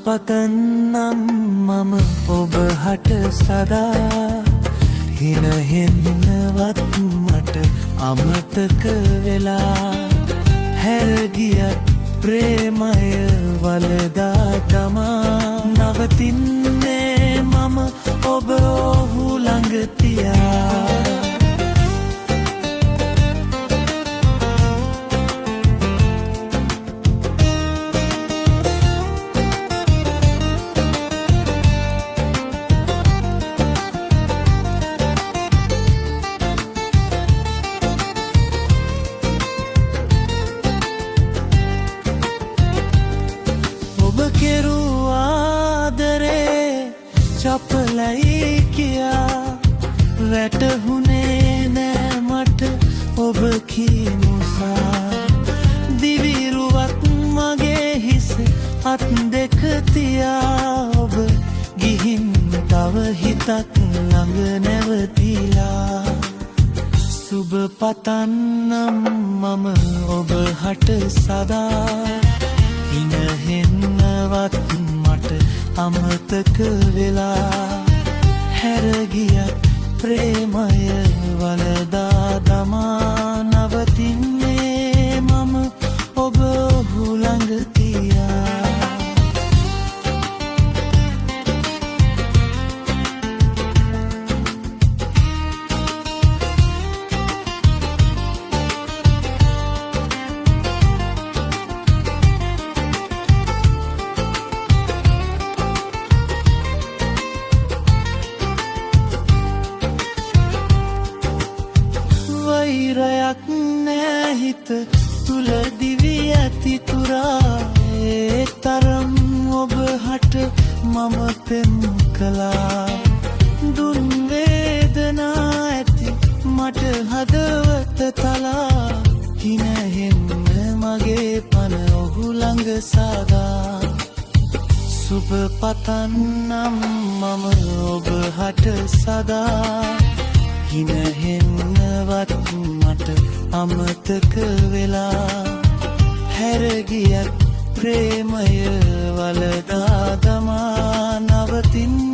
පතන්නම් මම ඔබ හට සදා හින හෙන්නවත් මට අමතක වෙලා හැරගියත් ප්‍රේමය වලදා තමා නවතින්නේ මම ඔබ ඔහු ළඟ තියා චපලයි කියා වැටහුනේ නෑ මට ඔබ කීමුසා දිවිරුවත් මගේ හිස අත් දෙක තියා ඔබ ගිහින් තව හිතක් ළඟ නැවතිලා සුබ පතන්නම් මම ඔබ හට සදා හින හෙන්නවත් මට අමතක වෙලා හැරගියත් ප්‍රේමය වලදා දමා නවතින්නේ මම ඔබ ඔහු ළඟ තියා වෛරයක් නෑ හිත තුල දිවි ඇති තුරා ඒ තරම් ඔබ හට මම පෙම් කළා දුන් වේදනා ඇති මට හදවත තලා හින හෙන්න මගේ පන ඔහු ළඟ සාදා සුබ පතන්නම් මම ඔබ හට සදා හින හෙන්නවත් මට අමතක වෙලා හැරගියත් ප්‍රේමය වලදා දමා නවතින්